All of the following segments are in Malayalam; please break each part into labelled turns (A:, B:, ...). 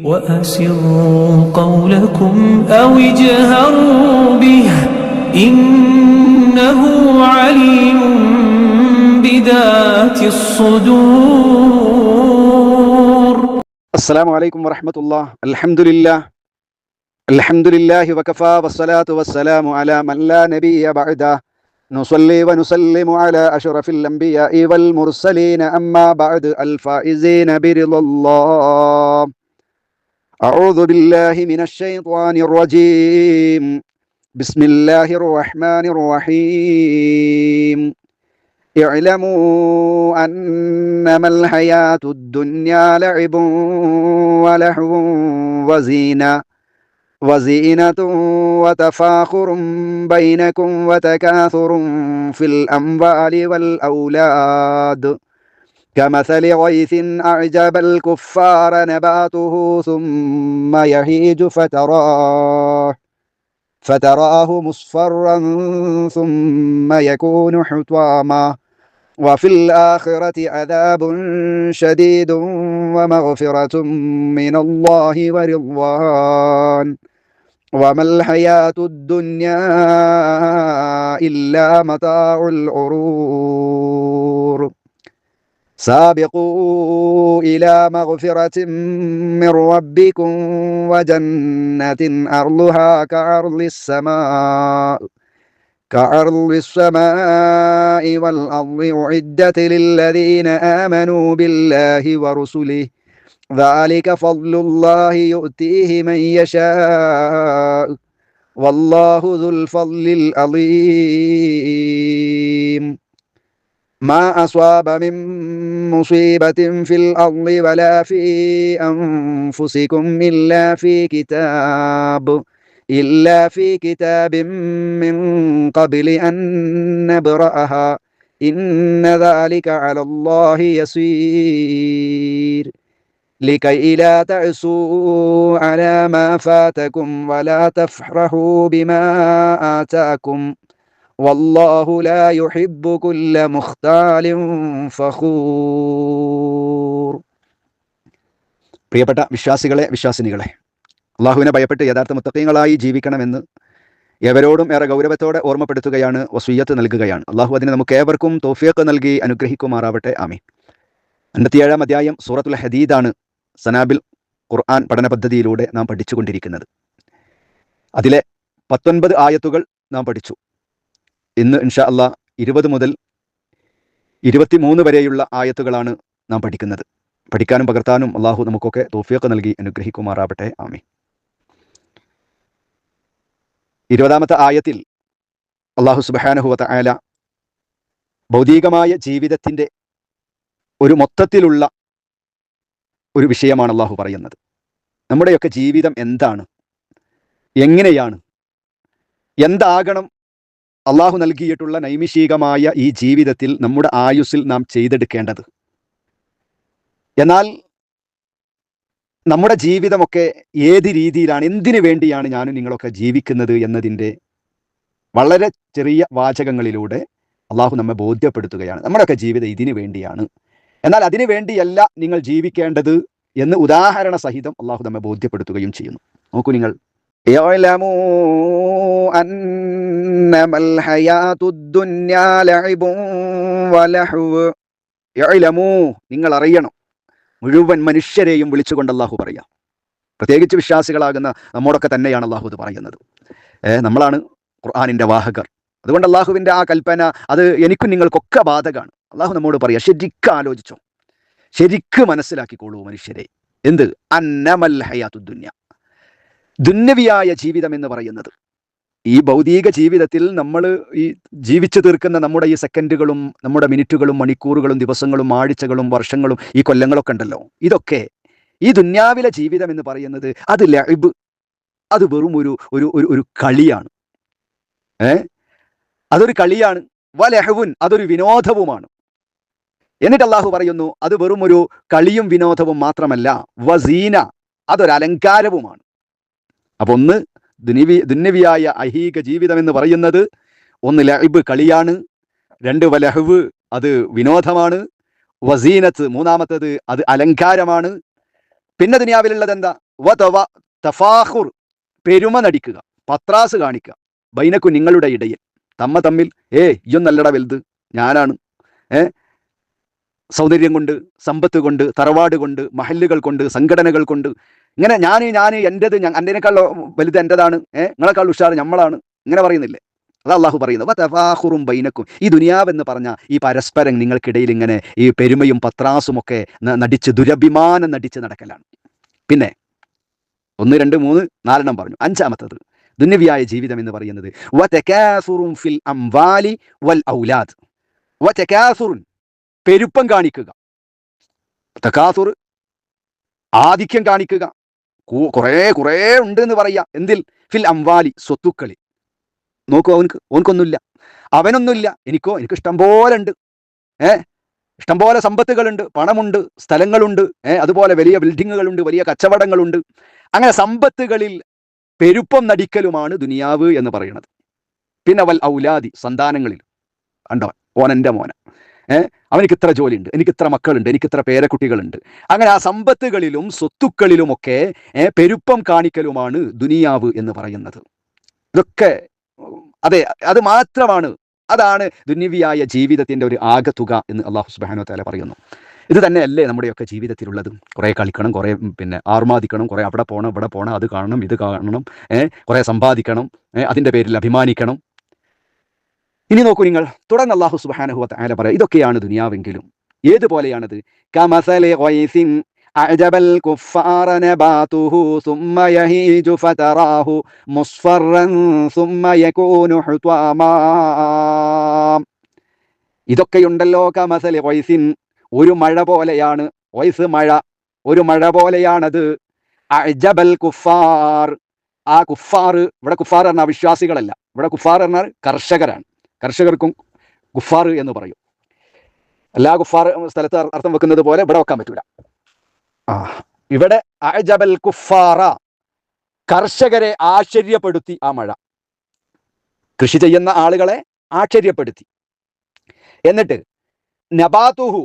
A: وأسروا قولكم أو اجهروا به إنه عليم بذات الصدور.
B: السلام عليكم ورحمة الله. الحمد لله وكفى والصلاة والسلام على من لا نبي بعده نصلي ونسلم على أشرف الأنبياء والمرسلين أما بعد الفائزين برضا الله. أعوذ بالله من الشيطان الرجيم. بسم الله الرحمن الرحيم. اعلموا أنما الحياة الدنيا لعب ولهو وزينة وتفاخر بينكم وتكاثر في الأموال والأولاد كمثل غيث أعجب الكفار نباته ثم يهيج فتراه مصفرا ثم يكون حطاما وفي الآخرة عذاب شديد ومغفرة من الله ورضوان وما الحياة الدنيا إلا متاع الغرور. سابقوا إلى مغفرة من ربكم وجنة أرضها كعرض السماء والأرض أعدت للذين آمنوا بالله ورسله ذلك فضل الله يؤتيه من يشاء والله ذو الفضل العظيم. ما أصاب من مصيبة في الأرض ولا في أنفسكم إلا في كتاب من قبل أن نبرأها إن ذلك على الله يسير. لكي لا تعسوا على ما فاتكم ولا تفرحوا بما آتاكم والله لا يحب كل مختال فخور. പ്രിയപ്പെട്ട വിശ്വാസികളെ, വിശ്വാസിനികളെ, അള്ളാഹുവിനെ ഭയപ്പെട്ട് യഥാർത്ഥ മുത്തഖീങ്ങളായി ജീവിക്കണമെന്ന് ഏവരോടും ഏറെ ഗൗരവത്തോടെ ഓർമ്മപ്പെടുത്തുകയാണ്, വസിയ്യത്ത് നൽകുകയാണ്. അള്ളാഹു അതിന് നമുക്ക് ഏവർക്കും തൗഫീഖ് നൽകി അനുഗ്രഹിക്കുമാറാവട്ടെ. ആമീൻ. 57-ാം അധ്യായം സൂറത്തുൽ ഹദീദാണ് സനാബിൽ ഖുർആൻ പഠന പദ്ധതിയിലൂടെ നാം പഠിച്ചുകൊണ്ടിരിക്കുന്നത്. അതിലെ 19 ആയത്തുകൾ നാം പഠിച്ചു. ഇന്ന് ഇൻഷാ അള്ളാഹ് 20 മുതൽ 23 വരെയുള്ള ആയത്തുകളാണ് നാം പഠിക്കുന്നത്. പഠിക്കാനും പകർത്താനും അള്ളാഹു നമുക്കൊക്കെ തൗഫീഖ് നൽകി അനുഗ്രഹിക്കുമാറാവട്ടെ. ആമീൻ. 20-ാമത്തെ ആയത്തിൽ അള്ളാഹു സുബ്ഹാനഹു വ തആല ഭൗതികമായ ജീവിതത്തിൻ്റെ ഒരു മൊത്തത്തിലുള്ള ഒരു വിഷയമാണ് അള്ളാഹു പറയുന്നത്. നമ്മുടെയൊക്കെ ജീവിതം എന്താണ്, എങ്ങനെയാണ്, എന്താകണം അള്ളാഹു നൽകിയിട്ടുള്ള നൈമിഷികമായ ഈ ജീവിതത്തിൽ നമ്മുടെ ആയുസ്സിൽ നാം ചെയ്തെടുക്കേണ്ടത്. എന്നാൽ നമ്മുടെ ജീവിതമൊക്കെ ഏത് രീതിയിലാണ്, എന്തിനു വേണ്ടിയാണ് ഞാനും നിങ്ങളൊക്കെ ജീവിക്കുന്നത് എന്നതിൻ്റെ വളരെ ചെറിയ വാചകങ്ങളിലൂടെ അള്ളാഹു നമ്മെ ബോധ്യപ്പെടുത്തുകയാണ്. നമ്മുടെയൊക്കെ ജീവിതം ഇതിനു വേണ്ടിയാണ്, എന്നാൽ അതിനു വേണ്ടിയല്ല നിങ്ങൾ ജീവിക്കേണ്ടത് എന്ന് ഉദാഹരണ സഹിതം അള്ളാഹു നമ്മെ ബോധ്യപ്പെടുത്തുകയും ചെയ്യുന്നു. നോക്കൂ നിങ്ങൾ. നിങ്ങൾ അറിയണം. മുഴുവൻ മനുഷ്യരെയും വിളിച്ചുകൊണ്ട് അള്ളാഹു പറയാം. പ്രത്യേകിച്ച് വിശ്വാസികളാകുന്ന നമ്മോടൊക്കെ തന്നെയാണ് അള്ളാഹു ഇത് പറയുന്നത്. നമ്മളാണ് ഖുർആനിൻ്റെ വാഹകർ. അതുകൊണ്ട് അള്ളാഹുവിൻ്റെ ആ കൽപ്പന അത് എനിക്കും നിങ്ങൾക്കൊക്കെ ബാധകമാണ്. അള്ളാഹു നമ്മോട് പറയാം, ശരിക്കും ആലോചിച്ചോ, ശരിക്കും മനസ്സിലാക്കിക്കോളൂ മനുഷ്യരെ. എന്ത്? അന്നമൽ ഹയാത്തു ദുന്യ, ദുന്യവിയായ ജീവിതം എന്ന് പറയുന്നത്, ഈ ഭൗതിക ജീവിതത്തിൽ നമ്മൾ ഈ ജീവിച്ചു തീർക്കുന്ന നമ്മുടെ ഈ സെക്കൻഡുകളും നമ്മുടെ മിനിറ്റുകളും മണിക്കൂറുകളും ദിവസങ്ങളും ആഴ്ചകളും വർഷങ്ങളും ഈ കൊല്ലങ്ങളൊക്കെ ഉണ്ടല്ലോ, ഇതൊക്കെ ഈ ദുന്യാവിലെ ജീവിതം എന്ന് പറയുന്നത് അത് ലഅബ്, അത് വെറും ഒരു കളിയാണ്. അതൊരു കളിയാണ്. വലഹവുൻ, അതൊരു വിനോദവുമാണ്. എന്നിട്ട് അള്ളാഹു പറയുന്നു, അത് വെറും ഒരു കളിയും വിനോദവും മാത്രമല്ല, വസീന, അതൊരു അലങ്കാരവുമാണ്. അപ്പൊ ഒന്ന് ദുന്യവിയായ ഐഹിക ജീവിതം എന്ന് പറയുന്നത്, ഒന്ന് ലഅബ്, കളിയാണ്. 2 വലഹവ്, അത് വിനോദമാണ്. വസീനത്ത്, മൂന്നാമത്തത് അത് അലങ്കാരമാണ്. പിന്നെ ദുനിയാവിലുള്ളത് എന്താ? തഫാഖുർ, പെരുമ നടിക്കുക, പത്രാസ് കാണിക്കുക. ബൈനക്കു, നിങ്ങളുടെ ഇടയിൽ, തമ്മിൽ ഇയ്യൊന്നും നല്ലട വലുത്, ഞാനാണ്. സൗന്ദര്യം കൊണ്ട്, സമ്പത്ത് കൊണ്ട്, തറവാട് കൊണ്ട്, മഹല്ലുകൾ കൊണ്ട്, സംഘടനകൾ കൊണ്ട്, ഇങ്ങനെ ഞാൻ എൻ്റെത്, എൻ്റെനേക്കാൾ വലുത് എൻ്റെതാണ്, നിങ്ങളെക്കാൾ ഉഷാർ നമ്മളാണ്, ഇങ്ങനെ പറയുന്നില്ലേ? അത് അള്ളാഹു പറയുന്നത്. വതഫാഖുറും ബൈനക്കും, ഈ ദുനിയാവെന്ന് പറഞ്ഞ ഈ പരസ്പരം നിങ്ങൾക്കിടയിൽ ഇങ്ങനെ ഈ പെരുമയും പത്രാസും ഒക്കെ നടിച്ച്, ദുരഭിമാനം നടിച്ച് നടക്കലാണ്. പിന്നെ 1, 2, 3, 4 പറഞ്ഞു. 5-മത്തത് ദുന്യവിയായ ജീവിതം എന്ന് പറയുന്നത് വതകാസുറുൻ ഫിൽ അംവാലി വൽ ഔലാദ്. വതകാസുറുൻ, പെരുപ്പം കാണിക്കുക. തകാസുർ, ആധിക്യം കാണിക്കുക, കുറേ ഉണ്ട് എന്ന് പറയാ. എന്തിൽ? ഫിൽ അംവാലി, സ്വത്തുക്കളിൽ. നോക്കൂ, ഓൻക്കൊന്നുമില്ല, അവനൊന്നുമില്ല, എനിക്ക് ഇഷ്ടം പോലെ ഉണ്ട്, ഇഷ്ടംപോലെ സമ്പത്തുകളുണ്ട്, പണമുണ്ട്, സ്ഥലങ്ങളുണ്ട്, അതുപോലെ വലിയ ബിൽഡിങ്ങുകളുണ്ട്, വലിയ കച്ചവടങ്ങളുണ്ട്. അങ്ങനെ സമ്പത്തുകളിൽ പെരുപ്പം നടിക്കലുമാണ് ദുനിയാവ് എന്ന് പറയുന്നത്. പിന്നെ വൽ ഔലാദി, സന്താനങ്ങളിൽ കണ്ടോ, ഓനെൻ്റെ മോന, അവനിക്ക് ഇത്ര ജോലിയുണ്ട്, എനിക്ക് ഇത്ര മക്കളുണ്ട്, എനിക്ക് ഇത്ര പേരക്കുട്ടികളുണ്ട്. അങ്ങനെ ആ സമ്പത്തുകളിലും സ്വത്തുക്കളിലുമൊക്കെ പെരുപ്പം കാണിക്കലുമാണ് ദുനിയാവ് എന്ന് പറയുന്നത്. ഇതൊക്കെ അതെ, അത് മാത്രമാണ്, അതാണ് ദുന്യവിയായ ജീവിതത്തിന്റെ ഒരു ആകത്തുക എന്ന് അള്ളാഹു സുബ്ഹാനഹു വ തആല പറയുന്നു. ഇത് തന്നെയല്ലേ നമ്മുടെയൊക്കെ ജീവിതത്തിലുള്ളത്? കുറെ കളിക്കണം, കുറെ ആർമാദിക്കണം, കുറെ അവിടെ പോകണം, ഇവിടെ പോകണം, അത് കാണണം, ഇത് കാണണം, കുറെ സമ്പാദിക്കണം, അതിന്റെ പേരിൽ അഭിമാനിക്കണം. ഇനി നോക്കൂ നിങ്ങൾ, തുടർന്ന് അള്ളാഹു സുബ്ഹാനഹു വ തആല പറയാം, ഇതൊക്കെയാണ് ദുനിയാവെങ്കിലും ഏതുപോലെയാണത്? കമസലി ഗൈസിൻ അഅജബൽ കുഫാറ നബാതുഹു സുമ്മ യഹീജു ഫതറാഹു മുസ്ഫറൻ സുമ്മ യകൂനു ഹുത്വാമാ. ഇതൊക്കെയുണ്ടല്ലോ, കമസലി ഗൈസിൻ, ഒരു മഴ പോലെയാണ്. വൈസ്, മഴ, ഒരു മഴ പോലെയാണത്. അഅജബൽ കുഫാർ, ആ കുഫാർ, ഇവിടെ കുഫാർ പറഞ്ഞാൽ അവിശ്വാസികളല്ല, ഇവിടെ കുഫാർ പറഞ്ഞാൽ കർഷകരാണ്. കർഷകർക്കും കുഫാർ എന്ന് പറയും. എല്ലാ കുഫാർ സ്ഥലത്ത് അർത്ഥം വെക്കുന്നത് പോലെ ഇവിടെ വെക്കാൻ പറ്റൂല. ഇവിടെ അഅജബൽ കുഫാറ, കർഷകരെ ആശ്ചര്യപ്പെടുത്തി ആ മഴ, കൃഷി ചെയ്യുന്ന ആളുകളെ ആശ്ചര്യപ്പെടുത്തി. എന്നിട്ട് നബാതുഹു,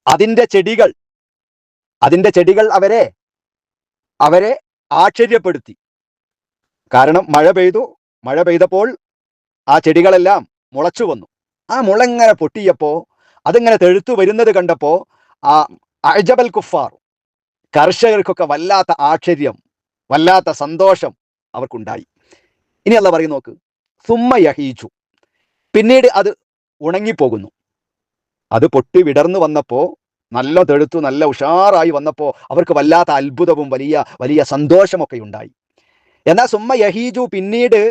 B: അതിന്റെ ചെടികൾ അവരെ ആശ്ചര്യപ്പെടുത്തി. കാരണം മഴ പെയ്തപ്പോൾ ആ ചെടികളെല്ലാം മുളച്ചു വന്നു. ആ മുളങ്ങനെ പൊട്ടിയപ്പോ, അതിങ്ങനെ തെഴുത്തു വരുന്നത് കണ്ടപ്പോ ആ അഅജബൽ കുഫാർ, കർഷകർക്കൊക്കെ വല്ലാത്ത ആശ്ചര്യം, വല്ലാത്ത സന്തോഷം അവർക്കുണ്ടായി. ഇനി അല്ലാഹ് പറയും, നോക്ക്, സുമ്മ യഹീജു, പിന്നീട് അത് ഉണങ്ങിപ്പോകുന്നു. അത് പൊട്ടി വിടർന്നു വന്നപ്പോ, നല്ല തെഴുത്തു, നല്ല ഉഷാറായി വന്നപ്പോ അവർക്ക് വല്ലാത്ത അത്ഭുതവും വലിയ സന്തോഷമൊക്കെ ഉണ്ടായി. എന്നാൽ സുമ്മ യഹീജു, പിന്നീട്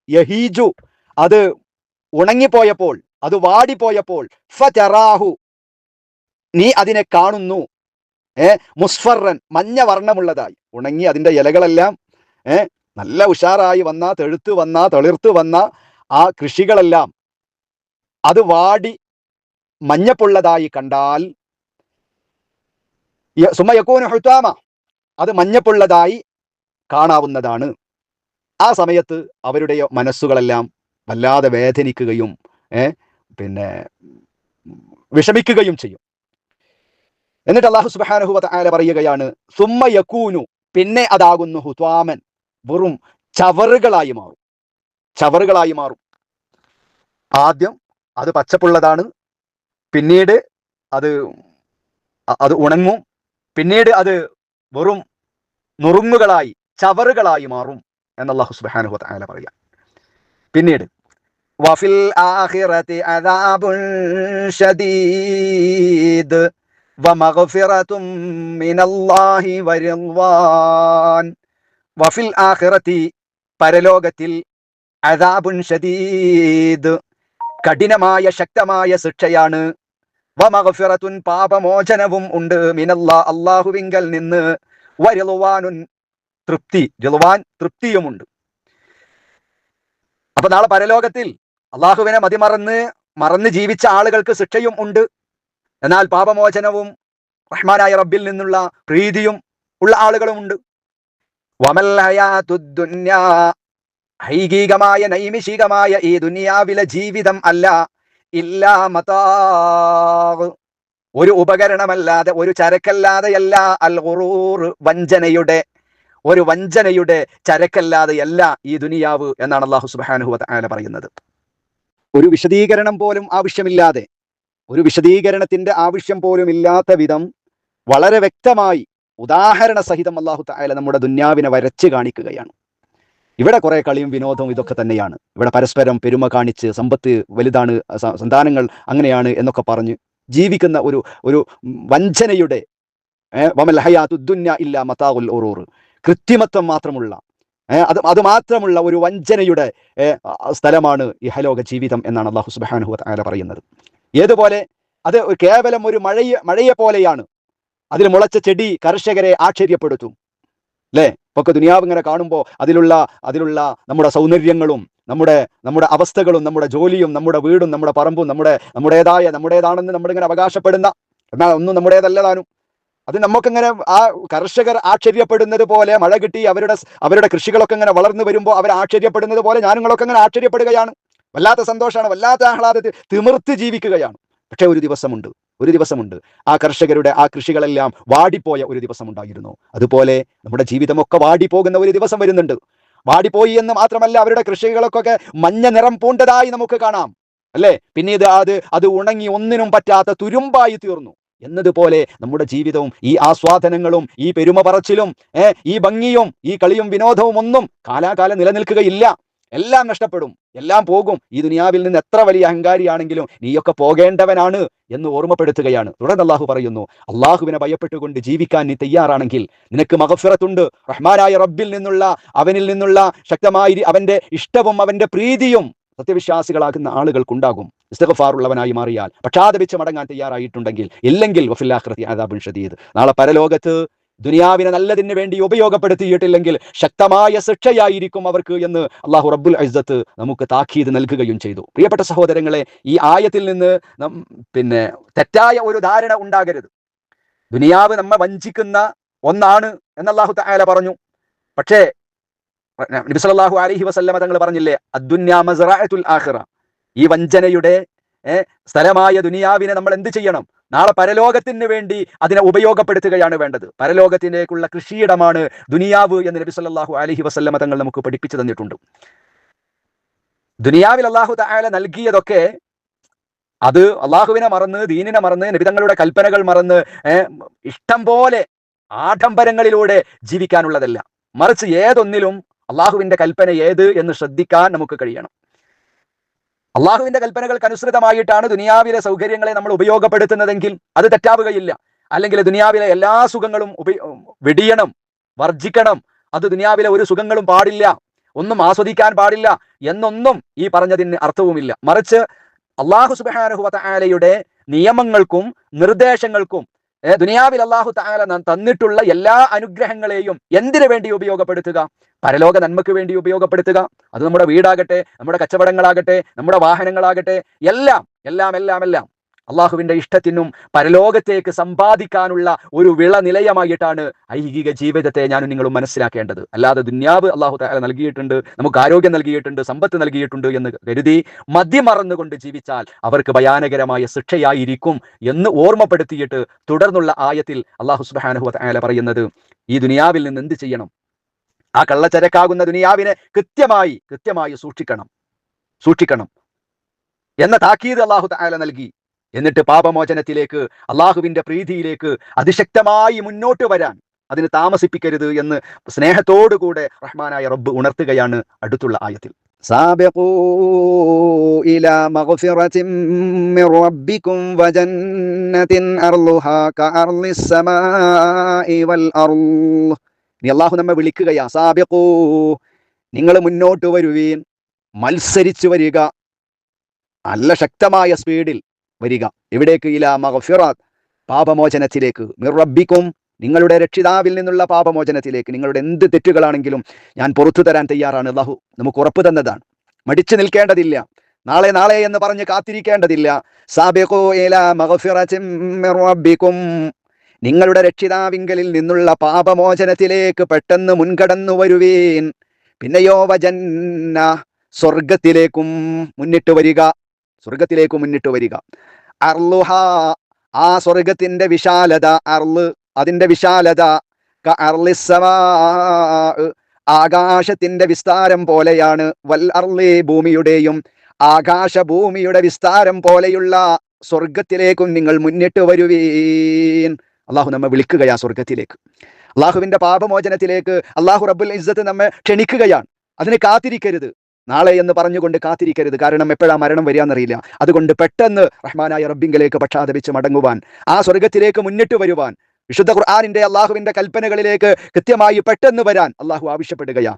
B: യഹീജു, അത് ഉണങ്ങിപ്പോയപ്പോൾ, അത് വാടിപ്പോയപ്പോൾ, ഫതറാഹു, നീ അതിനെ കാണുന്നു, മുസ്ഫറൻ, മഞ്ഞ വർണ്ണമുള്ളതായി. ഉണങ്ങി അതിന്റെ ഇലകളെല്ലാം നല്ല ഉഷാറായി വന്ന, തെഴുത്ത് വന്ന, തെളിർത്ത് വന്ന ആ കൃഷികളെല്ലാം അത് വാടി മഞ്ഞപ്പുള്ളതായി കണ്ടാൽ, സുമ്മ യകൂനു ഹുതാമ, അത് മഞ്ഞപ്പുള്ളതായി കാണാവുന്നതാണ്. ആ സമയത്ത് അവരുടെ മനസ്സുകളെല്ലാം വല്ലാതെ വേദനിക്കുകയും വിഷമിക്കുകയും ചെയ്യും. എന്നിട്ട് അല്ലാഹു സുബ്ഹാനഹു വ തആല പറയുകയാണ്, സുമ്മ യകൂനു, പിന്നെ അതാകുന്നു ഹുതാമൻ, വെറും ചവറുകളായി മാറും. ആദ്യം അത് പച്ചപ്പുള്ളതാണ്, പിന്നീട് അത് ഉണങ്ങും, പിന്നീട് അത് വെറും നുറുങ്ങുകളായി, ചവറുകളായി മാറും എന്ന് അല്ലാഹു സുബ്ഹാനഹു വ തആല പറയാം. പിന്നീട് വഫിൽ ആഖിറതി അദാബുൻ ശദീദ് വമഗ്ഫിറതും മിനല്ലാഹി വറിദ്വാൻ. വഫിൽ ആഖിറതി, പരലോകത്തിൽ, അദാബുൻ ശദീദ്, കഠിനമായ ശക്തമായ ശിക്ഷയാണ്. വമഗ്ഫിറതുൻ, പാപമോചനവും ഉണ്ട്. മിനല്ലാഹ്, അല്ലാഹുവിങ്കൽ നിന്ന്. വറിദ്വാനുൻ, തൃപ്തിയുമുണ്ട്. അപ്പൊ നാളെ പരലോകത്തിൽ അള്ളാഹുവിനെ മറന്ന് ജീവിച്ച ആളുകൾക്ക് ശിക്ഷയും ഉണ്ട്. എന്നാൽ പാപമോചനവും റഹ്മാനായ റബ്ബിൽ നിന്നുള്ള പ്രീതിയും ഉള്ള ആളുകളുമുണ്ട്. വമൽ ഹയാതുദ് ദുനിയാ, ഐഹികമായ നൈമിഷികമായ ഈ ദുനിയാവിലെ ജീവിതം അല്ല, ഇല്ലാ മതാ, ഒരു ഉപകരണമല്ലാതെ, ഒരു ചരക്കല്ലാതെയല്ല അൽ ഖുറൂർ, വഞ്ചനയുടെ ചരക്കല്ലാതെയല്ല ഈ ദുനിയാവ് എന്നാണ് അല്ലാഹു സുബ്ഹാനഹു വ തആല പറയുന്നത്. ഒരു വിശദീകരണം പോലും ആവശ്യമില്ലാതെ, ഒരു വിശദീകരണത്തിന്റെ ആവശ്യം പോലും ഇല്ലാത്ത വിധം വളരെ വ്യക്തമായി ഉദാഹരണ സഹിതം അല്ലാഹു തആല നമ്മുടെ ദുന്യാവിനെ വരച്ച് കാണിക്കുകയാണ്. ഇവിടെ കുറെ കളിയും വിനോദവും ഇതൊക്കെ തന്നെയാണ്. ഇവിടെ പരസ്പരം പെരുമ കാണിച്ച് സമ്പത്ത് വലുതാണ്, സന്താനങ്ങൾ അങ്ങനെയാണ് എന്നൊക്കെ പറഞ്ഞ് ജീവിക്കുന്ന ഒരു വഞ്ചനയുടെ വമൽ ഹയാത്തുദ് ദുന്യ ഇല്ലാ മതാഉൽ ഉറൂർ, കൃത്രിമത്വം മാത്രമുള്ള അത് മാത്രമുള്ള ഒരു വഞ്ചനയുടെ സ്ഥലമാണ് ഇഹലോക ജീവിതം എന്നാണ് അല്ലാഹു സുബ്ഹാനഹു വ തആല പറയുന്നത്. ഏതുപോലെ അത് കേവലം ഒരു മഴയെ പോലെയാണ്. അതിൽ മുളച്ച ചെടി കർഷകരെ ആശ്ചര്യപ്പെടുത്തും, അല്ലേ? ഇപ്പൊക്കെ ദുനിയാവ് ഇങ്ങനെ കാണുമ്പോൾ അതിലുള്ള നമ്മുടെ സൗന്ദര്യങ്ങളും നമ്മുടെ അവസ്ഥകളും നമ്മുടെ ജോലിയും നമ്മുടെ വീടും നമ്മുടെ പറമ്പും നമ്മുടേതാണെന്ന് നമ്മളിങ്ങനെ അവകാശപ്പെടുന്ന, എന്നാൽ ഒന്നും നമ്മുടേതല്ല താനും. അത് നമുക്കിങ്ങനെ ആ കർഷകർ ആശ്ചര്യപ്പെടുന്നത് പോലെ, മഴ കിട്ടി അവരുടെ കൃഷികളൊക്കെ ഇങ്ങനെ വളർന്നു വരുമ്പോൾ അവർ ആശ്ചര്യപ്പെടുന്നത് പോലെ ഞാനുങ്ങളൊക്കെ ഇങ്ങനെ ആശ്ചര്യപ്പെടുകയാണ്. വല്ലാത്ത സന്തോഷമാണ്, വല്ലാത്ത ആഹ്ലാദത്തിൽ തിമിർത്ത് ജീവിക്കുകയാണ്. പക്ഷെ ഒരു ദിവസമുണ്ട് ആ കർഷകരുടെ ആ കൃഷികളെല്ലാം വാടിപ്പോയ ഒരു ദിവസമുണ്ടായിരുന്നു. അതുപോലെ നമ്മുടെ ജീവിതമൊക്കെ വാടിപ്പോകുന്ന ഒരു ദിവസം വരുന്നുണ്ട്. വാടിപ്പോയി എന്ന് മാത്രമല്ല, അവരുടെ കൃഷികളൊക്കെ മഞ്ഞ നിറം പൂണ്ടതായി നമുക്ക് കാണാം, അല്ലേ? പിന്നീട് അത് ഉണങ്ങി ഒന്നിനും പറ്റാത്ത തുരുമ്പായി തീർന്നു എന്നതുപോലെ നമ്മുടെ ജീവിതവും ഈ ആസ്വാദനങ്ങളും ഈ പെരുമ പറച്ചിലും ഈ ഭംഗിയും ഈ കളിയും വിനോദവും ഒന്നും കാലാകാലം നിലനിൽക്കുകയില്ല. എല്ലാം നഷ്ടപ്പെടും, എല്ലാം പോകും. ഈ ദുനിയാവിൽ നിന്ന് എത്ര വലിയ അഹങ്കാരിയാണെങ്കിലും നീയൊക്കെ പോകേണ്ടവനാണ് എന്ന് ഓർമ്മപ്പെടുത്തുകയാണ്. തുടർന്ന് അല്ലാഹു പറയുന്നു, അള്ളാഹുവിനെ ഭയപ്പെട്ടുകൊണ്ട് ജീവിക്കാൻ നീ തയ്യാറാണെങ്കിൽ നിനക്ക് മഗ്ഫിറത്തുണ്ട്. റഹ്മാനായ റബ്ബിൽ നിന്നുള്ള, അവനിൽ നിന്നുള്ള ശക്തമായി അവന്റെ ഇഷ്ടവും അവന്റെ പ്രീതിയും സത്യവിശ്വാസികളാകുന്ന ആളുകൾക്കുണ്ടാകും. ഇസ്തിഗ്ഫാറുള്ളവനായി മാറിയാൽ, പക്ഷാതപിച്ച് മടങ്ങാൻ തയ്യാറായിട്ടുണ്ടെങ്കിൽ. ഇല്ലെങ്കിൽ വഫിൽ ആഖിറതി അദാബുൻ ശദീദ്, നാളെ പരലോകത്ത് ദുനിയാവിനെ നല്ലതിന് വേണ്ടി ഉപയോഗപ്പെടുത്തിയിട്ടില്ലെങ്കിൽ ശക്തമായ ശിക്ഷയായിരിക്കും അവർക്ക് എന്ന് അല്ലാഹു റബ്ബുൽ ഇസ്സത്ത് നമുക്ക് താക്കീത് നൽകുകയും ചെയ്തു. പ്രിയപ്പെട്ട സഹോദരങ്ങളെ, ഈ ആയത്തിൽ നിന്ന് തെറ്റായ ഒരു ധാരണ ഉണ്ടാകരുത്. ദുനിയാവ് നമ്മെ വഞ്ചിക്കുന്ന ഒന്നാണ് എന്ന് അല്ലാഹു തആല പറഞ്ഞു. പക്ഷേ നബി സല്ലല്ലാഹു അലൈഹി വസല്ലമ തങ്ങൾ പറഞ്ഞില്ലേ, അദ്ദുന്യാ മസ്റഅത്തുൽ ആഖിറ, ഈ വഞ്ചനയുടെ സ്ഥലമായ ദുനിയാവിനെ നമ്മൾ എന്ത് ചെയ്യണം? നാളെ പരലോകത്തിന് വേണ്ടി അതിനെ ഉപയോഗപ്പെടുത്തുകയാണ് വേണ്ടത്. പരലോകത്തിലേക്കുള്ള കൃഷിയിടമാണ് ദുനിയാവ് എന്ന് നബി സല്ലല്ലാഹു അലൈഹി വസല്ലമ തങ്ങൾ നമുക്ക് പഠിപ്പിച്ചു തന്നിട്ടുണ്ട്. ദുനിയാവിൽ അല്ലാഹു തആല നൽകിയതൊക്കെ അത് അള്ളാഹുവിനെ മറന്ന്, ദീനിനെ മറന്ന്, നബി തങ്ങളുടെ കൽപ്പനകൾ മറന്ന് ഇഷ്ടം പോലെ ആഡംബരങ്ങളിലൂടെ ജീവിക്കാനുള്ളതല്ല. മറിച്ച് ഏതൊന്നിലും അള്ളാഹുവിന്റെ കൽപ്പന ഏത് എന്ന് ശ്രദ്ധിക്കാൻ നമുക്ക് കഴിയണം. അള്ളാഹുവിന്റെ കൽപ്പനകൾക്ക് അനുസൃതമായിട്ടാണ് ദുനിയാവിലെ സൗകര്യങ്ങളെ നമ്മൾ ഉപയോഗപ്പെടുത്തുന്നതെങ്കിൽ അത് തെറ്റാവുകയില്ല. അല്ലെങ്കിൽ ദുനിയാവിലെ എല്ലാ സുഖങ്ങളും വെടിയണം, വർജിക്കണം. അത് ദുനിയാവിലെ ഒരു സുഖങ്ങളും പാടില്ല, ഒന്നും ആസ്വദിക്കാൻ പാടില്ല എന്നൊന്നും ഈ പറഞ്ഞതിന് അർത്ഥവുമില്ല. മറിച്ച് അല്ലാഹു സുബ്ഹാനഹു വ തആലയുടെ നിയമങ്ങൾക്കും നിർദ്ദേശങ്ങൾക്കും ദുനിയാവിൽ അല്ലാഹു തആല തന്നിട്ടുള്ള എല്ലാ അനുഗ്രഹങ്ങളെയും എന്തിനു വേണ്ടി ഉപയോഗപ്പെടുത്തുക? പരലോക നന്മയ്ക്ക് വേണ്ടി ഉപയോഗപ്പെടുത്തുക. അത് നമ്മുടെ വീടാകട്ടെ, നമ്മുടെ കച്ചവടങ്ങളാകട്ടെ, നമ്മുടെ വാഹനങ്ങളാകട്ടെ, എല്ലാം അള്ളാഹുവിന്റെ ഇഷ്ടത്തിനും പരലോകത്തേക്ക് സമ്പാദിക്കാനുള്ള ഒരു വിളനിലയമായിട്ടാണ് ഐഹിക ജീവിതത്തെ ഞാനും നിങ്ങളും മനസ്സിലാക്കേണ്ടത്. അല്ലാതെ ദുന്യാവ് അള്ളാഹു തആല നൽകിയിട്ടുണ്ട്, നമുക്ക് ആരോഗ്യം നൽകിയിട്ടുണ്ട്, സമ്പത്ത് നൽകിയിട്ടുണ്ട് എന്ന് കരുതി മതിമറന്നുകൊണ്ട് ജീവിച്ചാൽ അവർക്ക് ഭയാനകരമായ ശിക്ഷയായിരിക്കും എന്ന് ഓർമ്മപ്പെടുത്തിയിട്ട് തുടർന്നുള്ള ആയത്തിൽ അള്ളാഹു സുബ്ഹാനഹു വ തആല പറയുന്നത്, ഈ ദുനിയാവിൽ നിന്ന് എന്ത് ചെയ്യണം? ആ കള്ളച്ചരക്കാകുന്ന ദുനിയാവിനെ കൃത്യമായി സൂക്ഷിക്കണം എന്ന താക്കീത് അല്ലാഹു തആല നൽകി. എന്നിട്ട് പാപമോചനത്തിലേക്ക്, അള്ളാഹുവിന്റെ പ്രീതിയിലേക്ക് അതിശക്തമായി മുന്നോട്ട് വരാൻ അതിന് താമസിപ്പിക്കരുത് എന്ന് സ്നേഹത്തോടുകൂടെ റഹ്മാനായ റബ്ബ് ഉണർത്തുകയാണ് അടുത്തുള്ള ആയത്തിൽ. സാബിഖൂ ഇലാ മഗ്ഫിറതിൻ മിർ റബ്ബികും വജന്നതിൻ അർളുഹാ കഅർളിസ് സമാഇ വൽ അർള്. ഇനി അല്ലാഹു നമ്മെ വിളിക്കുകയാ, സാബിഖൂ, നിങ്ങൾ മുന്നോട്ട് വരുവീൻ, മത്സരിച്ചു വരിക, നല്ല ശക്തമായ സ്പീഡിൽ വരിക. എവിടേക്ക്? ഇലാ മഗ്ഫിറത്ത്, പാപമോചനത്തിലേക്ക്. മിർ റബ്ബിക്കും, നിങ്ങളുടെ രക്ഷിതാവിൽ നിന്നുള്ള പാപമോചനത്തിലേക്ക്. നിങ്ങളുടെ എന്ത് തെറ്റുകളാണെങ്കിലും ഞാൻ പുറത്തു തരാൻ തയ്യാറാണ്. അല്ലാഹു നമുക്ക് ഉറപ്പ് തന്നതാണ്. മടിച്ചു നിൽക്കേണ്ടതില്ല, നാളെ എന്ന് പറഞ്ഞ് കാത്തിരിക്കേണ്ടതില്ല. സാബിഖൂ ഇലാ മഗ്ഫിറതിൻ മിർ റബ്ബിക്കും, നിങ്ങളുടെ രക്ഷിതാവിങ്കലിൽ നിന്നുള്ള പാപമോചനത്തിലേക്ക് പെട്ടെന്ന് മുൻകടന്നു വരുവീൻ. പിന്നെയോ വജന്ന, സ്വർഗത്തിലേക്കും മുന്നിട്ട് വരിക. അർളുഹ, ആ സ്വർഗത്തിന്റെ വിശാലത, അർള് അതിന്റെ വിശാലത കഅർളിസ്സമാ, ആകാശത്തിന്റെ വിസ്താരം പോലെയാണ്. വൽ അർളി, ഭൂമിയുടെയും ആകാശഭൂമിയുടെ വിസ്താരം പോലെയുള്ള സ്വർഗത്തിലേക്കും നിങ്ങൾ മുന്നിട്ട് വരുവീൻ. അള്ളാഹു നമ്മെ വിളിക്കുകയാ സ്വർഗത്തിലേക്ക്, അള്ളാഹുവിന്റെ പാപമോചനത്തിലേക്ക് അള്ളാഹു റബ്ബുൽ ഇസ്സത്ത് നമ്മെ ക്ഷണിക്കുകയാണ്. അതിന് കാത്തിരിക്കരുത്, നാളെ എന്ന് പറഞ്ഞുകൊണ്ട് കാത്തിരിക്കരുത്. കാരണം എപ്പോഴാ മരണം വരികയെന്നറിയില്ല. അതുകൊണ്ട് പെട്ടെന്ന് റഹ്മാനായ റബ്ബിങ്കിലേക്ക് പക്ഷാതപിച്ച് മടങ്ങുവാൻ, ആ സ്വർഗത്തിലേക്ക് മുന്നിട്ട് വരുവാൻ, വിശുദ്ധ ഖുർആനിന്റെ അള്ളാഹുവിന്റെ കൽപ്പനകളിലേക്ക് കൃത്യമായി പെട്ടെന്ന് വരാൻ അള്ളാഹു ആവശ്യപ്പെടുകയാ.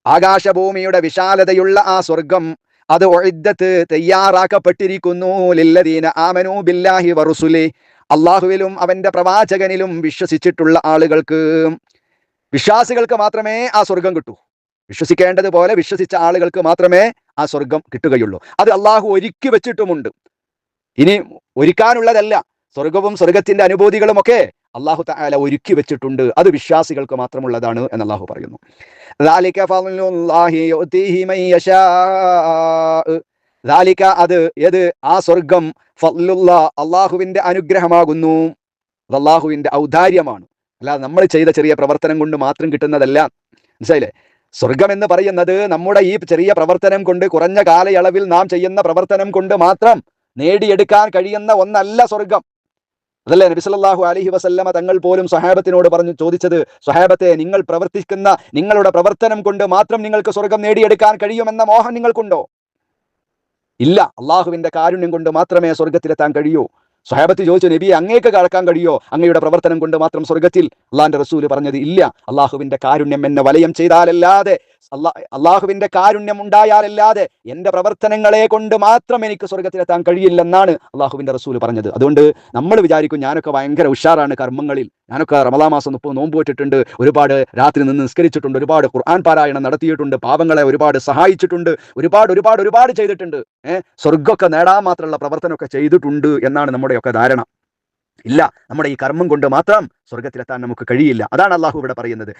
B: ആകാശഭൂമിയുടെ വിശാലതയുള്ള ആ സ്വർഗം, അത് ഒഇദ്ദത്ത്, തയ്യാറാക്കപ്പെട്ടിരിക്കുന്നു, ലില്ലദീന ആമനൂ ബില്ലാഹി വറുസുലി, അള്ളാഹുവിലും അവന്റെ പ്രവാചകനിലും വിശ്വസിച്ചിട്ടുള്ള ആളുകൾക്ക്. വിശ്വാസികൾക്ക് മാത്രമേ ആ സ്വർഗം കിട്ടൂ. വിശ്വസിക്കേണ്ടതുപോലെ വിശ്വസിച്ച ആളുകൾക്ക് മാത്രമേ ആ സ്വർഗം കിട്ടുകയുള്ളൂ. അത് അള്ളാഹു ഒരുക്കി വെച്ചിട്ടുമുണ്ട്. ഇനി ഒരുക്കാനുള്ളതല്ല, സ്വർഗവും സ്വർഗത്തിന്റെ അനുഭൂതികളും ഒക്കെ അള്ളാഹു തആല ഒരുക്കി വെച്ചിട്ടുണ്ട്. അത് വിശ്വാസികൾക്ക് മാത്രമുള്ളതാണ് എന്ന് അള്ളാഹു പറയുന്നു. അത് ഏത്? ആ സ്വർഗം അള്ളാഹുവിന്റെ അനുഗ്രഹമാകുന്നു, അത് അള്ളാഹുവിന്റെ ഔദാര്യമാണ്. അല്ലാതെ നമ്മൾ ചെയ്ത ചെറിയ പ്രവർത്തനം കൊണ്ട് മാത്രം കിട്ടുന്നതല്ല. മനസ്സിലായില്ലേ? സ്വർഗം എന്ന് പറയുന്നത് നമ്മുടെ ഈ ചെറിയ പ്രവർത്തനം കൊണ്ട്, കുറഞ്ഞ കാലയളവിൽ നാം ചെയ്യുന്ന പ്രവർത്തനം കൊണ്ട് മാത്രം നേടിയെടുക്കാൻ കഴിയുന്ന ഒന്നല്ല സ്വർഗം. അതല്ലേ നബി സല്ലല്ലാഹു അലൈഹി വസല്ലമ തങ്ങൾ പോലും സ്വഹാബത്തിനോട് ചോദിച്ചത്, സ്വഹാബത്തെ, നിങ്ങൾ പ്രവർത്തിക്കുന്ന നിങ്ങളുടെ പ്രവർത്തനം കൊണ്ട് മാത്രം നിങ്ങൾക്ക് സ്വർഗം നേടിയെടുക്കാൻ കഴിയുമെന്ന മോഹം നിങ്ങൾക്കുണ്ടോ? ഇല്ല, അള്ളാഹുവിന്റെ കാരുണ്യം കൊണ്ട് മാത്രമേ സ്വർഗത്തിലെത്താൻ കഴിയൂ. സ്വഹാബത്ത് ചോദിച്ചു, നബി, അങ്ങേക്ക് കടക്കാൻ കഴിയോ അങ്ങയുടെ പ്രവർത്തനം കൊണ്ട് മാത്രം സ്വർഗത്തിൽ? അള്ളാഹിന്റെ റസൂല് പറഞ്ഞത്, ഇല്ല, അള്ളാഹുവിന്റെ കാരുണ്യം എന്നെ വലയം ചെയ്താലല്ലാതെ, അള്ളാഹുവിന്റെ കാരുണ്യം ഉണ്ടായാലല്ലാതെ എന്റെ പ്രവർത്തനങ്ങളെ കൊണ്ട് മാത്രം എനിക്ക് സ്വർഗത്തിലെത്താൻ കഴിയില്ലെന്നാണ് അള്ളാഹുവിന്റെ റസൂല് പറഞ്ഞത്. അതുകൊണ്ട് നമ്മൾ വിചാരിക്കും, ഞാനൊക്കെ ഭയങ്കര ഉഷാറാണ് കർമ്മങ്ങളിൽ, ഞാനൊക്കെ റമദാൻ മാസം 30 നോമ്പ് വെച്ചിട്ടുണ്ട്, ഒരുപാട് രാത്രി നിന്ന് നിസ്കരിച്ചിട്ടുണ്ട്, ഒരുപാട് ഖുർആൻ പാരായണം നടത്തിയിട്ടുണ്ട്, പാവങ്ങളെ ഒരുപാട് സഹായിച്ചിട്ടുണ്ട്, ഒരുപാട് ചെയ്തിട്ടുണ്ട്, സ്വർഗ്ഗമൊക്കെ നേടാൻ മാത്രമുള്ള പ്രവർത്തനമൊക്കെ ചെയ്തിട്ടുണ്ട് എന്നാണ് നമ്മുടെയൊക്കെ ധാരണ. ഇല്ല, നമ്മുടെ ഈ കർമ്മം കൊണ്ട് മാത്രം സ്വർഗത്തിലെത്താൻ നമുക്ക് കഴിയില്ല. അതാണ് അള്ളാഹു ഇവിടെ പറയുന്നത്.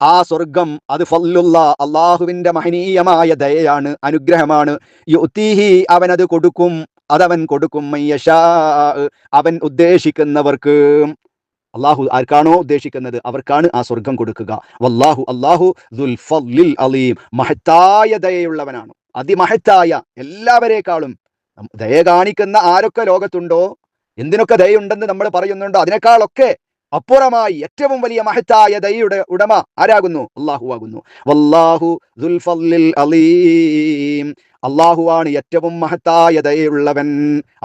B: ആ സ്വർഗം, അത് ഫള്ലുല്ലാ, അള്ളാഹുവിന്റെ മഹനീയമായ ദയയാണ്, അനുഗ്രഹമാണ്. യുതീഹി, അവനത് കൊടുക്കും, അതവൻ കൊടുക്കും, മയ്യശാ, അവൻ ഉദ്ദേശിക്കുന്നവർക്ക്. അള്ളാഹു ആർക്കാണോ ഉദ്ദേശിക്കുന്നത് അവർക്കാണ് ആ സ്വർഗം കൊടുക്കുക. വല്ലാഹു, അള്ളാഹു ദുൽ ഫദ്ലിൽ അലീം, മഹത്തായ ദയയുള്ളവനാണ്, അതിമഹത്തായ, എല്ലാവരേക്കാളും ദയ കാണിക്കുന്ന ആരൊക്കെ ലോകത്തുണ്ടോ, എന്തിനൊക്കെ ദയുണ്ടെന്ന് നമ്മൾ പറയുന്നുണ്ടോ, അതിനേക്കാളൊക്കെ അപ്പുറമായി ഏറ്റവും വലിയ മഹത്തായ ദയയുടെ ഉടമ ആരാകുന്നു? അള്ളാഹു ആകുന്നു. വല്ലാഹു ദുൽ ഫദ്ലിൽ അലീം, അള്ളാഹുവാണ് ഏറ്റവും മഹത്തായ ദയയുള്ളവൻ.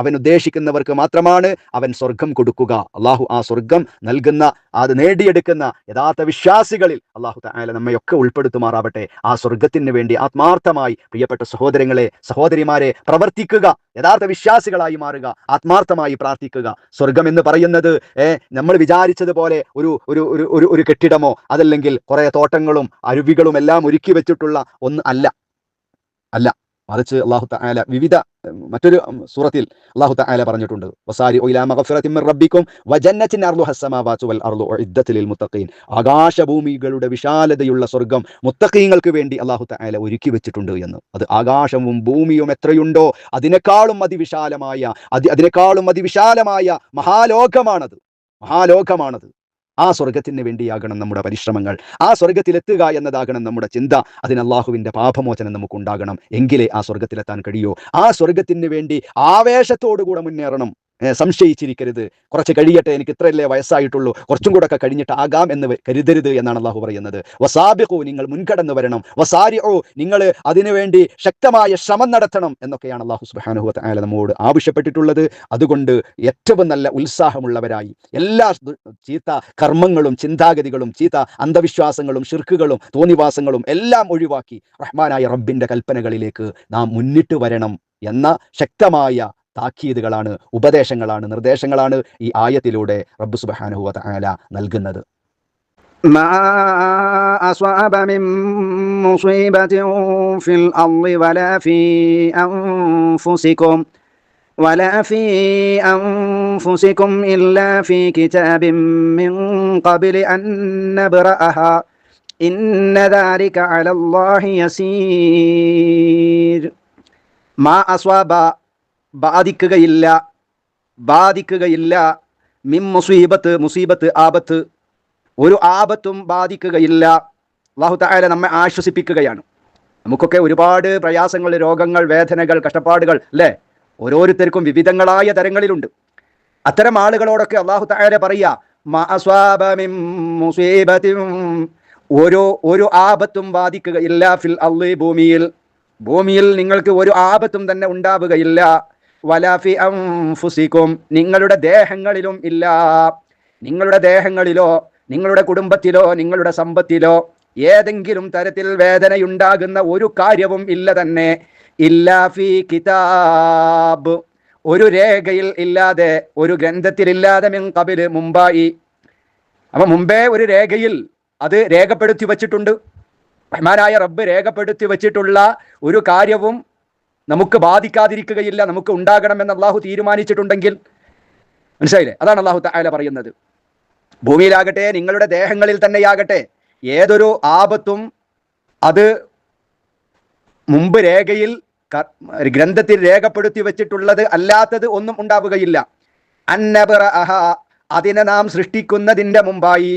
B: അവൻ ഉദ്ദേശിക്കുന്നവർക്ക് മാത്രമാണ് അവൻ സ്വർഗം കൊടുക്കുക. അള്ളാഹു ആ സ്വർഗം നൽകുന്ന, അത് നേടിയെടുക്കുന്ന യഥാർത്ഥ വിശ്വാസികളിൽ അള്ളാഹു തആല നമ്മയൊക്കെ ഉൾപ്പെടുത്തുമാറാവട്ടെ. ആ സ്വർഗത്തിന് വേണ്ടി ആത്മാർത്ഥമായി പ്രിയപ്പെട്ട സഹോദരങ്ങളെ, സഹോദരിമാരെ, പ്രവർത്തിക്കുക, യഥാർത്ഥ വിശ്വാസികളായി മാറുക, ആത്മാർത്ഥമായി പ്രാർത്ഥിക്കുക. സ്വർഗം എന്ന് പറയുന്നത് നമ്മൾ വിചാരിച്ചതുപോലെ ഒരു കെട്ടിടമോ അതല്ലെങ്കിൽ കുറെ തോട്ടങ്ങളും അരുവികളും എല്ലാം ഒരുക്കി വെച്ചിട്ടുള്ള ഒന്ന് അല്ല. മറിച്ച് അല്ലാഹു തആല മറ്റൊരു സൂറത്തിൽ അല്ലാഹു തആല പറഞ്ഞിട്ടുണ്ട്, വസാരിഉ ഇലാ മഗ്ഫിറത്തിൻ മിർ റബ്ബിക്കും വജന്നത്തിൻ അർളുഹ അസ്സമാവാതു വൽ അർളു ഉഇദ്ദത ലിൽ മുത്തഖീൻ. ആകാശഭൂമികളുടെ വിശാലതയുള്ള സ്വർഗ്ഗം മുത്തഖീങ്ങൾക്ക് വേണ്ടി അല്ലാഹു തആല ഒരുക്കി വെച്ചിട്ടുണ്ട് എന്ന്. അത് ആകാശവും ഭൂമിയും എത്രയുണ്ടോ അതിനേക്കാളും അതിവിശാലമായ മഹാലോകമാണത്. ആ സ്വർഗത്തിന് വേണ്ടിയാകണം നമ്മുടെ പരിശ്രമങ്ങൾ, ആ സ്വർഗത്തിലെത്തുക എന്നതാകണം നമ്മുടെ ചിന്ത. അതിന് അള്ളാഹുവിന്റെ പാപമോചനം നമുക്ക് ഉണ്ടാകണം, എങ്കിലേ ആ സ്വർഗത്തിലെത്താൻ കഴിയൂ. ആ സ്വർഗത്തിന് വേണ്ടി ആവേശത്തോടുകൂടെ മുന്നേറണം. സംശയിച്ചിരിക്കരുത്, കുറച്ച് കഴിയട്ടെ, എനിക്ക് ഇത്രയല്ലേ വയസ്സായിട്ടുള്ളൂ, കുറച്ചും കൂടെ ഒക്കെ കഴിഞ്ഞിട്ട് ആകാം എന്ന് കരുതരുത് എന്നാണ് അള്ളാഹു പറയുന്നത്. വസാബിഖു, നിങ്ങൾ മുൻകടന്നു വരണം. വസാരിഉ, നിങ്ങൾ അതിനുവേണ്ടി ശക്തമായ ശ്രമം നടത്തണം എന്നൊക്കെയാണ് അള്ളാഹു സുബ്ഹാനഹു വ തആല നമ്മോട് ആവശ്യപ്പെട്ടിട്ടുള്ളത്. അതുകൊണ്ട് ഏറ്റവും നല്ല ഉത്സാഹമുള്ളവരായി എല്ലാ ചീത്ത കർമ്മങ്ങളും ചിന്താഗതികളും ചീത്ത അന്ധവിശ്വാസങ്ങളും ശിർക്കുകളും തോന്നിവാസങ്ങളും എല്ലാം ഒഴിവാക്കി റഹ്മാനായ റബ്ബിന്റെ കൽപ്പനകളിലേക്ക് നാം മുന്നിട്ട് വരണം എന്ന ശക്തമായ താക്കീതുകളാണ്, ഉപദേശങ്ങളാണ്, നിർദ്ദേശങ്ങളാണ് ഈ ആയത്തിലൂടെ റബ്ബ് സുബ്ഹാനഹു വ തആല നൽകുന്നത്.
C: മാ അസ്വബ മിൻ മുസീബത്തിൻ ഫിൽ അർളി വലാ ഫീ അൻഫുസികും ഇല്ലാ ഫീ കിതാബിൻ മിൻ ഖബ്ലി അൻ നബ്റഅഹാ ഇന്ന ദാലിക അലല്ലാഹി യസീർ. മാ അസ്വാബ ബാധിക്കുകയില്ല മിൻ മുസീബത്ത് ആപത്ത്, ഒരു ആപത്തും ബാധിക്കുകയില്ല. അല്ലാഹു തആല നമ്മെ ആശ്വസിപ്പിക്കുകയാണ്. നമുക്കൊക്കെ ഒരുപാട് പ്രയാസങ്ങൾ, രോഗങ്ങൾ, വേദനകൾ, കഷ്ടപ്പാടുകൾ അല്ലേ? ഓരോരുത്തർക്കും വിവിധങ്ങളായ തരങ്ങളിലുണ്ട്. അത്തരം ആളുകളോടൊക്കെ അല്ലാഹു തആല പറയാ, മാ അസ്വാബ മിൻ മുസീബത്തിൻ, ഒരു ആപത്തും ബാധിക്കുകയില്ല ഫിൽ അർളി, ഭൂമിയിൽ നിങ്ങൾക്ക് ഒരു ആപത്തും തന്നെ ഉണ്ടാവുകയില്ല. വലാ ഫി അൻഫുസികും, നിങ്ങളുടെ ദേഹങ്ങളിലും ഇല്ല. നിങ്ങളുടെ ദേഹങ്ങളിലോ നിങ്ങളുടെ കുടുംബത്തിലോ നിങ്ങളുടെ സമ്പത്തിലോ ഏതെങ്കിലും തരത്തിൽ വേദനയുണ്ടാകുന്ന ഒരു കാര്യവും ഇല്ല തന്നെ. ഇല്ലാ ഫീ കിതാബ്, ഒരു രേഖയിൽ ഇല്ലാതെ, ഒരു ഗ്രന്ഥത്തിലില്ലാതെ, മിൻ ഖബൽ, മുമ്പായി. അപ്പൊ മുമ്പേ ഒരു രേഖയിൽ അത് രേഖപ്പെടുത്തി വച്ചിട്ടുണ്ട്. റഹ്മാനായ റബ്ബ് രേഖപ്പെടുത്തി വച്ചിട്ടുള്ള ഒരു കാര്യവും നമുക്ക് ബാധിക്കാതിരിക്കുകയില്ല. നമുക്ക് ഉണ്ടാകണമെന്ന് അള്ളാഹു തീരുമാനിച്ചിട്ടുണ്ടെങ്കിൽ. മനസ്സിലായില്ലേ? അതാണ് അള്ളാഹു തആല പറയുന്നത്. ഭൂമിയിലാകട്ടെ നിങ്ങളുടെ ദേഹങ്ങളിൽ തന്നെയാകട്ടെ ഏതൊരു ആപത്തും അത് മുമ്പ് രേഖയിൽ ഗ്രന്ഥത്തിൽ രേഖപ്പെടുത്തി വെച്ചിട്ടുള്ളത് അല്ലാത്തത് ഒന്നും ഉണ്ടാവുകയില്ല. അന്നബ്റഅഹ, അതിനെ നാം സൃഷ്ടിക്കുന്നതിൻ്റെ മുമ്പായി.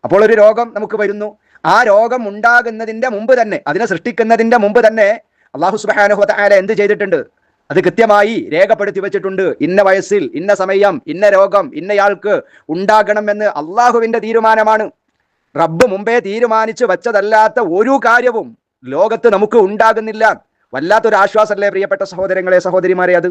C: അപ്പോൾ ഒരു രോഗം നമുക്ക് വരുന്നു. ആ രോഗം ഉണ്ടാകുന്നതിൻ്റെ മുമ്പ് തന്നെ, അതിനെ സൃഷ്ടിക്കുന്നതിൻ്റെ മുമ്പ് തന്നെ അല്ലാഹു സുബ്ഹാനഹു വ തആല എന്ത് ചെയ്തിട്ടുണ്ട്? അത് കൃത്യമായി രേഖപ്പെടുത്തി വെച്ചിട്ടുണ്ട്. ഇന്ന വയസ്സിൽ, ഇന്ന സമയം, ഇന്ന രോഗം ഇന്നയാൾക്ക് ഉണ്ടാകണമെന്ന് അള്ളാഹുവിന്റെ തീരുമാനമാണ്. റബ്ബ് മുമ്പേ തീരുമാനിച്ച് വെച്ചതല്ലാത്ത ഒരു കാര്യവും ലോകത്ത് നമുക്ക് ഉണ്ടാകുന്നില്ല. വല്ലാത്തൊരു ആശ്വാസമല്ലേ പ്രിയപ്പെട്ട സഹോദരങ്ങളെ, സഹോദരിമാരെ അത്.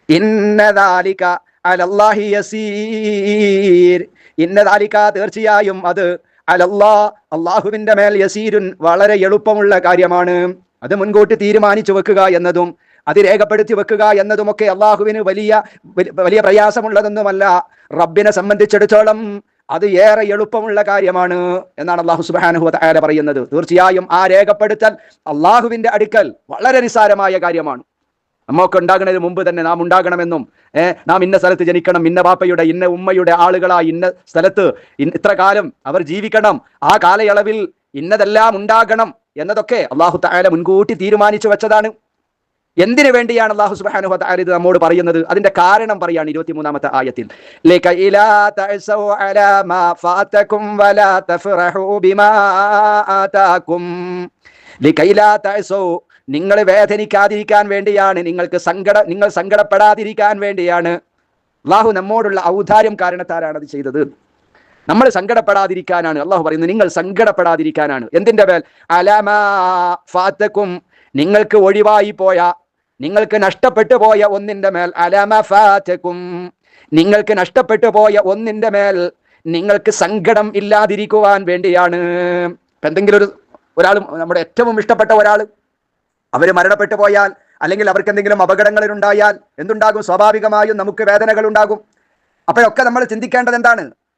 C: ഇന്ന ദാലിക അലല്ലാഹി യസീർ, ഇന്ന ദാലിക, തീർച്ചയായും അത്, അലല്ലാഹ്, അള്ളാഹുവിന്റെ മേൽ, യസീരുൻ, വളരെ എളുപ്പമുള്ള കാര്യമാണ്. അത് മുൻകൂട്ടി തീരുമാനിച്ചു വെക്കുക എന്നതും അത് രേഖപ്പെടുത്തി വെക്കുക എന്നതുമൊക്കെ അള്ളാഹുവിന് വലിയ പ്രയാസമുള്ളതൊന്നുമല്ല. റബ്ബിനെ സംബന്ധിച്ചിടത്തോളം അത് ഏറെ എളുപ്പമുള്ള കാര്യമാണ് എന്നാണ് അല്ലാഹു സുബ്ഹാനഹു വ തആല പറയുന്നത്. തീർച്ചയായും ആ രേഖപ്പെടുത്തൽ അള്ളാഹുവിന്റെ അടുക്കൽ വളരെ നിസ്സാരമായ കാര്യമാണ്. നമ്മൊക്കെ ഉണ്ടാകുന്നതിന് മുമ്പ് തന്നെ നാം ഉണ്ടാകണമെന്നും നാം ഇന്ന സ്ഥലത്ത് ജനിക്കണം, ഇന്ന ബാപ്പയുടെ ഇന്ന ഉമ്മയുടെ ആളുകളായി ഇന്ന സ്ഥലത്ത് ഇത്ര കാലം അവർ ജീവിക്കണം, ആ കാലയളവിൽ ഇന്നതെല്ലാം ഉണ്ടാകണം എന്നതൊക്കെ അല്ലാഹു തആല മുൻകൂട്ടി തീരുമാനിച്ചു വെച്ചതാണ്. എന്തിനു വേണ്ടിയാണ് അല്ലാഹു സുബ്ഹാനഹു വ തആല ഇത് നമ്മോട് പറയുന്നത്? അതിന്റെ കാരണം പറയാണ് 23-ാമത്തെ ആയത്തിൽ. ലകൈലാ തഅസൗ അലാ മാ ഫാതകും വലാ തഫറഹു ബിമാ ആതാകും. ലകൈലാ തഅസൗ, നിങ്ങൾ വേദനിക്കാതിരിക്കാൻ വേണ്ടിയാണ്, നിങ്ങൾ സങ്കടപ്പെടാതിരിക്കാൻ വേണ്ടിയാണ്. അല്ലാഹു നമ്മോടുള്ള ഔദാര്യം കാരണത്താലാണ് അത് ചെയ്തത്. നമ്മൾ സങ്കടപ്പെടാതിരിക്കാനാണ് അല്ലാഹു പറയുന്നത്. നിങ്ങൾ സങ്കടപ്പെടാതിരിക്കാനാണ്. എന്തിന്റെ മേൽ? അലാമാ ഫാതകും, നിങ്ങൾക്ക് ഒഴിവായി പോയ, നിങ്ങൾക്ക് നഷ്ടപ്പെട്ടു പോയ ഒന്നിന്റെ മേൽ. അലാമാ ഫാതകും, നിങ്ങൾക്ക് നഷ്ടപ്പെട്ടു പോയ ഒന്നിന്റെ മേൽ നിങ്ങൾക്ക് സങ്കടം ഇല്ലാതിരിക്കുവാൻ വേണ്ടിയാണ്. എന്തെങ്കിലും ഒരാൾ, നമ്മുടെ ഏറ്റവും ഇഷ്ടപ്പെട്ട ഒരാൾ, അവർ മരണപ്പെട്ടു പോയാൽ അല്ലെങ്കിൽ അവർക്ക് എന്തെങ്കിലും അപകടങ്ങൾ ഉണ്ടായാൽ എന്തുണ്ടാകും? സ്വാഭാവികമായും നമുക്ക് വേദനകൾ ഉണ്ടാകും. അപ്പോഴൊക്കെ നമ്മൾ ചിന്തിക്കേണ്ടത്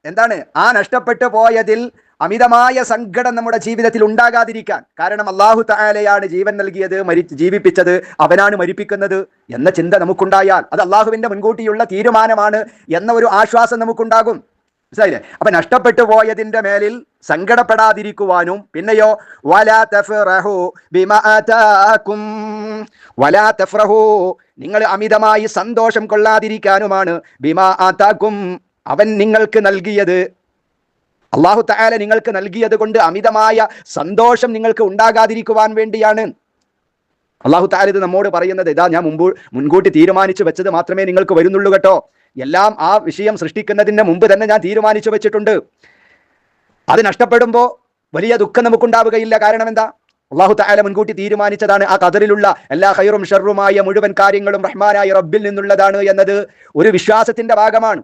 C: എന്താണ്? ആ നഷ്ടപ്പെട്ടു പോയതിൽ അമിതമായ സങ്കടം നമ്മുടെ ജീവിതത്തിൽ ഉണ്ടാകാതിരിക്കാൻ. കാരണം അല്ലാഹു തആലയാണ് ജീവൻ നൽകിയത്, ജീവിപ്പിച്ചത്, അവനാണ് മരിപ്പിക്കുന്നത് എന്ന ചിന്ത നമുക്കുണ്ടായാൽ അത് അള്ളാഹുവിന്റെ മുൻകൂട്ടിയുള്ള തീരുമാനമാണ് എന്ന ഒരു ആശ്വാസം നമുക്കുണ്ടാകും. മനസ്സിലായില്ലേ? അപ്പൊ നഷ്ടപ്പെട്ടു പോയതിന്റെ മേലിൽ സങ്കടപ്പെടാതിരിക്കുവാനും, പിന്നെയോ വലാ തഫറഹു ബിമാ ആതാകും, വലാ തഫറഹു, നിങ്ങൾ അമിതമായി സന്തോഷം കൊള്ളാതിരിക്കാനുമാണ്. ബിമാ ആതാകും, അവൻ നിങ്ങൾക്ക് നൽകിയത്, അല്ലാഹു തആല നിങ്ങൾക്ക് നൽകിയത് കൊണ്ട് അമിതമായ സന്തോഷം നിങ്ങൾക്ക് ഉണ്ടാകാതിരിക്കുവാൻ വേണ്ടിയാണ് അല്ലാഹു തആല ഇത് നമ്മോട് പറയുന്നത്. ഇതാ ഞാൻ മുൻകൂട്ടി തീരുമാനിച്ചു വെച്ചത് മാത്രമേ നിങ്ങൾക്ക് വരുന്നുള്ളൂ കേട്ടോ. എല്ലാം ആ വിഷയം സൃഷ്ടിക്കുന്നതിന് മുമ്പ് തന്നെ ഞാൻ തീരുമാനിച്ചു വെച്ചിട്ടുണ്ട്. അത് നഷ്ടപ്പെടുമ്പോൾ വലിയ ദുഃഖം നമുക്കുണ്ടാവുകയില്ല. കാരണം എന്താ? അല്ലാഹു തആല മുൻകൂട്ടി തീരുമാനിച്ചതാണ്. ആ ഖദറിലുള്ള എല്ലാ ഖൈറും ഷർറുമായ മുഴുവൻ കാര്യങ്ങളും റഹ്മാനായ റബ്ബിൽ നിന്നുള്ളതാണ് എന്നത് ഒരു വിശ്വാസത്തിന്റെ ഭാഗമാണ്.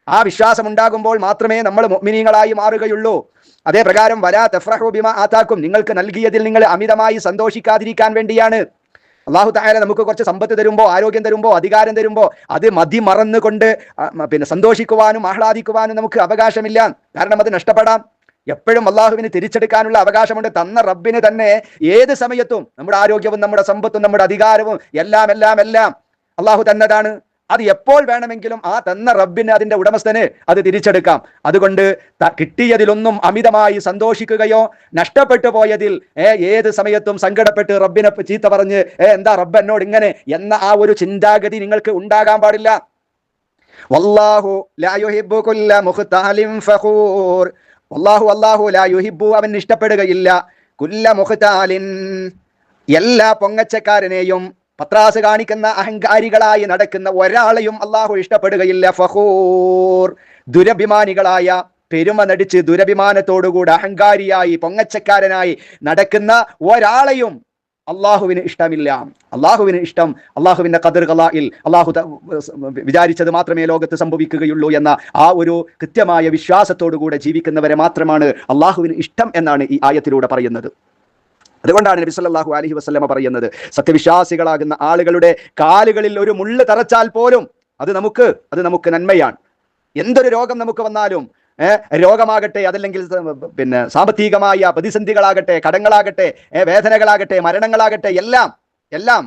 C: ആ വിശ്വാസം ഉണ്ടാകുമ്പോൾ മാത്രമേ നമ്മൾ മുഅ്മിനീങ്ങളായി മാറുകയുള്ളൂ. അതേ പ്രകാരം വലാ തഫ്റഹു ബിമാ ആതാകും, നിങ്ങൾക്ക് നൽകിയതിൽ നിങ്ങൾ അമിതമായി സന്തോഷിക്കാതിരിക്കാൻ വേണ്ടിയാണ്. അല്ലാഹു തആല നമുക്ക് കുറച്ച് സമ്പത്ത് തരുമ്പോൾ, ആരോഗ്യം തരുമ്പോൾ, അധികാരം തരുമ്പോൾ അത് മറന്നുകൊണ്ട് സന്തോഷിക്കുവാനും ആഹ്ലാദിക്കുവാനും നമുക്ക് അവകാശമില്ല. കാരണം അത് നഷ്ടപ്പെടാം. എപ്പോഴും അള്ളാഹുവിന് തിരിച്ചെടുക്കാനുള്ള അവകാശമുണ്ട്. തന്ന റബ്ബിന് തന്നെ ഏത് സമയത്തും നമ്മുടെ ആരോഗ്യവും നമ്മുടെ സമ്പത്തും നമ്മുടെ അധികാരവും എല്ലാം അള്ളാഹു തന്നതാണ്. അത് എപ്പോൾ വേണമെങ്കിലും ആ തന്ന റബ്ബിന്, അതിന്റെ ഉടമസ്ഥന് അത് തിരിച്ചെടുക്കാം. അതുകൊണ്ട് കിട്ടിയതിലൊന്നും അമിതമായി സന്തോഷിക്കുകയോ നഷ്ടപ്പെട്ടു പോയതിൽ ഏത് സമയത്തും സങ്കടപ്പെട്ട് റബ്ബിനെ ചീത്ത പറഞ്ഞ് എന്താ റബ്ബ് എന്നോട് ഇങ്ങനെ എന്ന ആ ഒരു ചിന്താഗതി നിങ്ങൾക്ക് ഉണ്ടാകാൻ പാടില്ല. വല്ലാഹു ലാ യുഹിബ്ബു കുല്ല മുഖ്താലിൻ ഫഖൂർ. അല്ലാഹു ലാ യുഹിബ്ബു, അവൻ ഇഷ്ടപ്പെടുകയില്ല, കുല്ല മുഖ്താലിൻ, എല്ലാ പൊങ്ങച്ചക്കാരനെയും, പത്രാസ് കാണിക്കുന്ന അഹങ്കാരികളായി നടക്കുന്ന ഒരാളെയും അള്ളാഹു ഇഷ്ടപ്പെടുകയില്ല. ഫഖൂർ, ദുരഭിമാനികളായ, പെരുമ നടിച്ച് ദുരഭിമാനത്തോടുകൂടി അഹങ്കാരിയായി പൊങ്ങച്ചക്കാരനായി നടക്കുന്ന ഒരാളെയും അള്ളാഹുവിന് ഇഷ്ടമില്ല. അള്ളാഹുവിന് ഇഷ്ടം അള്ളാഹുവിന്റെ ഖദർ ഖലാഇൽ അള്ളാഹു വിചാരിച്ചത് മാത്രമേ ലോകത്ത് സംഭവിക്കുകയുള്ളൂ എന്ന ആ ഒരു കൃത്യമായ വിശ്വാസത്തോടുകൂടെ ജീവിക്കുന്നവരെ മാത്രമാണ് അള്ളാഹുവിന് ഇഷ്ടം എന്നാണ് ഈ ആയത്തിലൂടെ പറയുന്നത്. അതുകൊണ്ടാണ് നബി സല്ലല്ലാഹു അലൈഹി വസല്ലമ പറയുന്നത്, സത്യവിശ്വാസികളാകുന്ന ആളുകളുടെ കാലുകളിൽ ഒരു മുള്ള് തറച്ചാൽ പോലും അത് നമുക്ക് നന്മയാണ്. എന്തൊരു രോഗം നമുക്ക് വന്നാലും, രോഗമാകട്ടെ, അതല്ലെങ്കിൽ പിന്നെ സാമ്പത്തികമായ പ്രതിസന്ധികളാകട്ടെ, കടങ്ങളാകട്ടെ, വേദനകളാകട്ടെ, മരണങ്ങളാകട്ടെ, എല്ലാം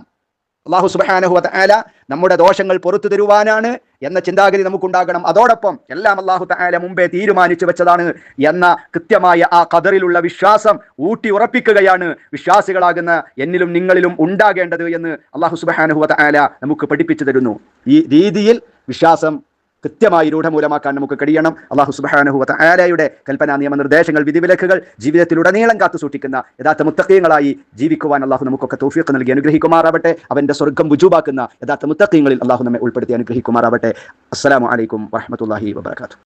C: അല്ലാഹു സുബ്ഹാനഹു വ തആല നമ്മുടെ ദോഷങ്ങൾ പുറത്തു തരുവാനാണ് എന്ന ചിന്താഗതി നമുക്കുണ്ടാകണം. അതോടൊപ്പം എല്ലാം അല്ലാഹു തആല മുമ്പേ തീരുമാനിച്ചു വെച്ചതാണ് എന്ന കൃത്യമായ ആ ഖദറിലുള്ള വിശ്വാസം ഊട്ടി ഉറപ്പിക്കുകയാണ് വിശ്വാസികളാകുന്ന എന്നിലും നിങ്ങളിലും ഉണ്ടാകേണ്ടത് എന്ന് അല്ലാഹു സുബ്ഹാനഹു വ തആല നമുക്ക് പഠിപ്പിച്ചു തരുന്നു. ഈ രീതിയിൽ വിശ്വാസം കൃത്യമായി രൂഢമൂലമാക്കാൻ നമുക്ക് കഴിയണം. അല്ലാഹു സുബ്ഹാനഹു വ തആലയുടെ കൽപ്പനാ നിയമനിർദ്ദേശങ്ങൾ, വിധിവിലക്കുകൾ ജീവിതത്തിലുടനീളം കാത്തു സൂക്ഷിക്കുന്ന യഥാർത്ഥ മുത്തഖീങ്ങളായി ജീവിക്കുവാൻ അല്ലാഹു നമുക്കൊക്കെ തൗഫീഖ് നൽകി അനുഗ്രഹിക്കുമാറാവട്ടെ. അവന്റെ സ്വർഗ്ഗം വുജൂബാക്കുന്ന യഥാർത്ഥ മുത്തഖീങ്ങളിൽ അല്ലാഹു നമ്മെ ഉൾപ്പെടുത്തി അനുഗ്രഹിക്കുമാറാവട്ടെ. അസ്സലാമു അലൈക്കും വറഹ്മത്തുള്ളാഹി വബറകാതുഹു.